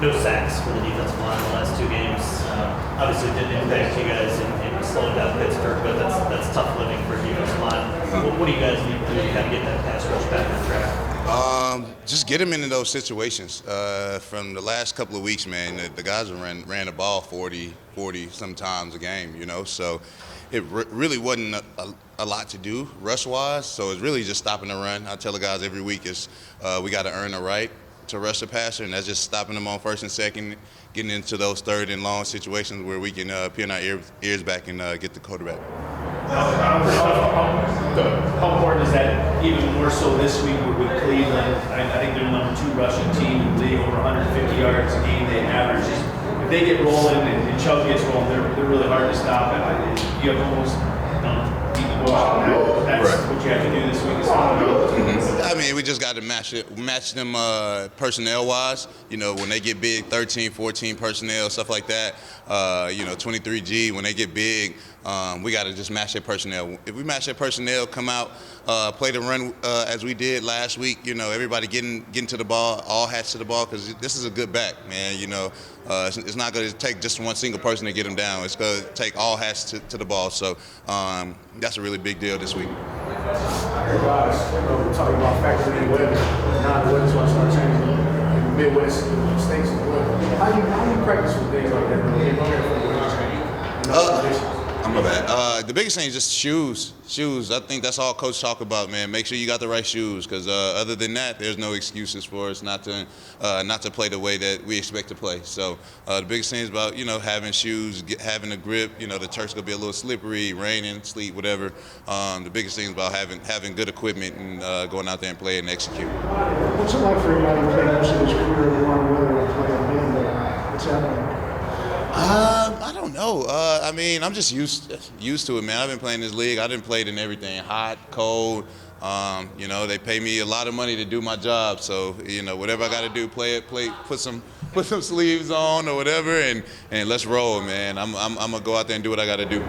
no sacks for the defensive line in the last two games. Obviously, it didn't impact you guys in slowing down Pittsburgh, but that's tough living for a defensive line. What do you guys need to do to kind of get that pass rush back on track? Just get them into those situations. From the last couple of weeks, man, the guys have ran the ball 40 sometimes a game, so it really wasn't a lot to do rush-wise, so it's really just stopping the run. I tell the guys every week is we got to earn the right to rush the passer, and that's just stopping them on first and second, getting into those third and long situations where we can pin our ears back and get the quarterback. How important is that, even more so this week with Cleveland? I think they're the number 2 rushing team in the league, over 150 yards a game they average. If they get rolling and Chubb gets rolling, they're really hard to stop. And you have almost beat the bush on that. That's what you have to do this week. I mean, we just got to match them personnel-wise. When they get big, 13, 14 personnel, stuff like that. 23G, when they get big, we got to just match their personnel. If we match their personnel, come out, play the run as we did last week, everybody getting to the ball, all hats to the ball, because this is a good back, man. It's not going to take just one single person to get him down. It's going to take all hats to the ball. So that's a really big deal this week. Guys, we're talking about factoring in weather. Now the weather's going to start changing in the Midwest states as well. How do you practice for things like that? When you go there for the weather change? I'm my bad. The biggest thing is just shoes. I think that's all coach talk about, man. Make sure you got the right shoes, because other than that, there's no excuses for us not to play the way that we expect to play. So the biggest thing is about having shoes, having a grip. The turf's gonna be a little slippery, raining, sleet, whatever. The biggest thing is about having good equipment and going out there and play and execute. What's it like for everybody to play most of his career in warm weather and play in wind? What's happening? I don't know. I mean, I'm just used to it, man. I've been playing this league. I done played in everything, hot, cold. They pay me a lot of money to do my job, so whatever I got to do, put some sleeves on or whatever, and let's roll, man. I'm gonna go out there and do what I got to do. You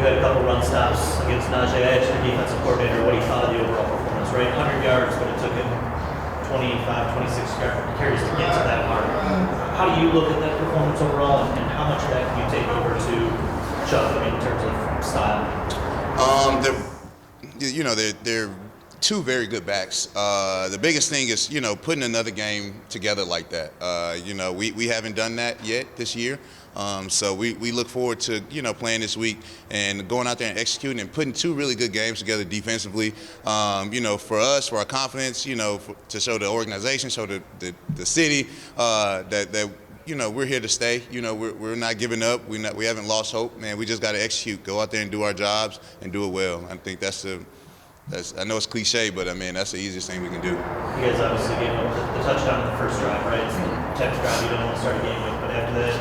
had a couple run stops against Najee. I asked your defensive coordinator what he thought of the overall performance, right? 100 yards, but it took him 25, 26 carries to get to that mark. How do you look at that performance overall, and how much of that can you take over to Chubb in terms of style? They're two very good backs. The biggest thing is putting another game together like that. We haven't done that yet this year. So we look forward to playing this week and going out there and executing and putting two really good games together defensively. For us, for our confidence, to show the organization, show the city that we're here to stay. We're not giving up. We haven't lost hope, man. We just got to execute, go out there and do our jobs and do it well. I think that's I know it's cliche, but I mean that's the easiest thing we can do. You guys obviously gave up the touchdown in the first drive, right? It's the tenth drive you don't want to start a game with, but after that,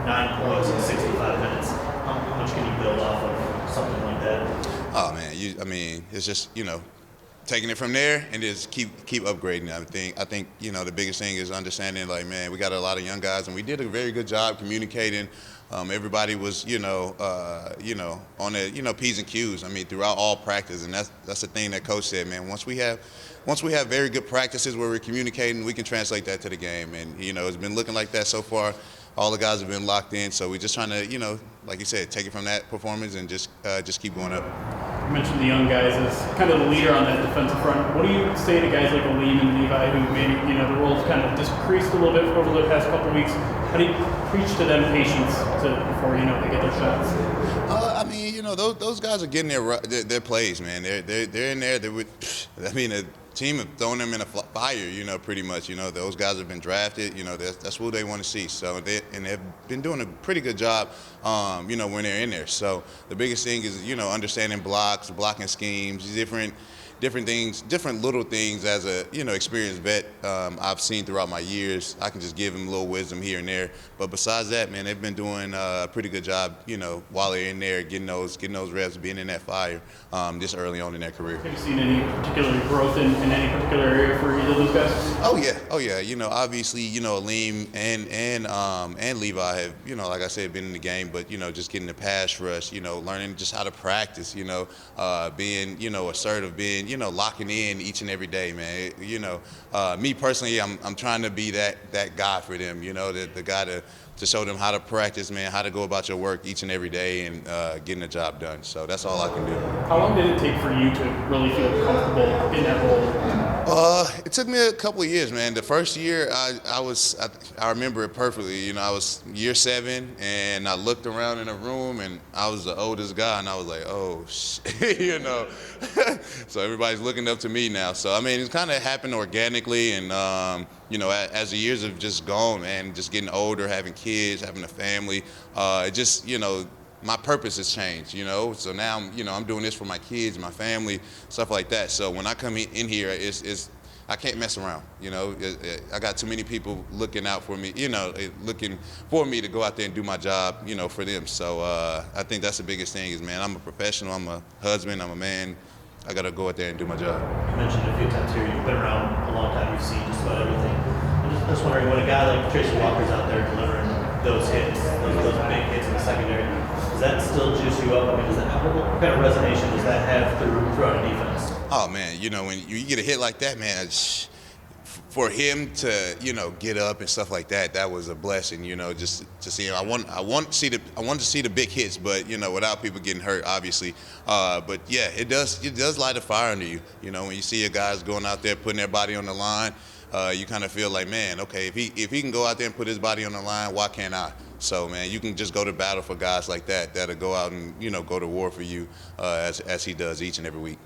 9 points in 65 minutes. How much can you build off of something like that? Oh man, it's just taking it from there and just keep upgrading. I think the biggest thing is understanding, like, man, we got a lot of young guys, and we did a very good job communicating. Everybody was, on the, P's and Q's. I mean, throughout all practice, and that's the thing that coach said, man. Once we have very good practices where we're communicating, we can translate that to the game, and it's been looking like that so far. All the guys have been locked in, so we're just trying to, like you said, take it from that performance and just keep going up. You mentioned the young guys as kind of the leader on that defensive front. What do you say to guys like Aleem and Levi, who maybe the roles kind of decreased a little bit over the past couple of weeks? How do you preach to them patience before they get their shots? Those guys are getting their plays, man. They're in there. The team have thrown them in a fire, pretty much. Those guys have been drafted. That's what they want to see. So they've been doing a pretty good job, when they're in there. So the biggest thing is, understanding blocks, blocking schemes, different things, different little things as a experienced vet I've seen throughout my years. I can just give them a little wisdom here and there. But besides that, man, they've been doing a pretty good job, while they're in there, getting those reps, being in that fire this early on in their career. Have you seen any particular growth in in any particular area for either of those guys? Oh yeah. You know, obviously, you know, Aleem and Levi have, you know, like I said, been in the game, but you know, just getting the pass rush, you know, learning just how to practice, you know, being, you know, assertive, being, you know, locking in each and every day, man. You know, me personally, I'm trying to be that guy for them, you know, the guy to show them how to practice, man, how to go about your work each and every day and getting the job done. So that's all I can do. How long did it take for you to really feel comfortable in that role? It took me a couple of years, man. The first year, I remember it perfectly. You know, I was year 7, and I looked around in the room, and I was the oldest guy, and I was like, oh, shit, you know. So everybody's looking up to me now. So, I mean, it's kind of happened organically, and, you know, as the years have just gone, man, just getting older, having kids, having a family, it just, you know, my purpose has changed, you know. So now, you know, I'm doing this for my kids, my family, stuff like that. So when I come in here, it's I can't mess around, you know. I got too many people looking out for me, you know, looking for me to go out there and do my job, you know, for them. So I think that's the biggest thing is, man, I'm a professional, I'm a husband, I'm a man. I got to go out there and do my job. You mentioned a few times here, you've been around a long time, you've seen just about everything. I'm just wondering, when a guy like Tracy Walker's out there delivering those hits, those big hits in the secondary, does that still juice you up? I mean, what kind of resonance does that have throughout a defense? Oh, man, you know, when you get a hit like that, man, for him to, you know, get up and stuff like that, that was a blessing, you know, just to see him. I want to see the big hits, but, you know, without people getting hurt, obviously. But yeah, it does light a fire under you. You know, when you see a guys going out there putting their body on the line, you kind of feel like, man, okay, if he can go out there and put his body on the line, why can't I? So, man, you can just go to battle for guys like that'll go out and, you know, go to war for you as he does each and every week.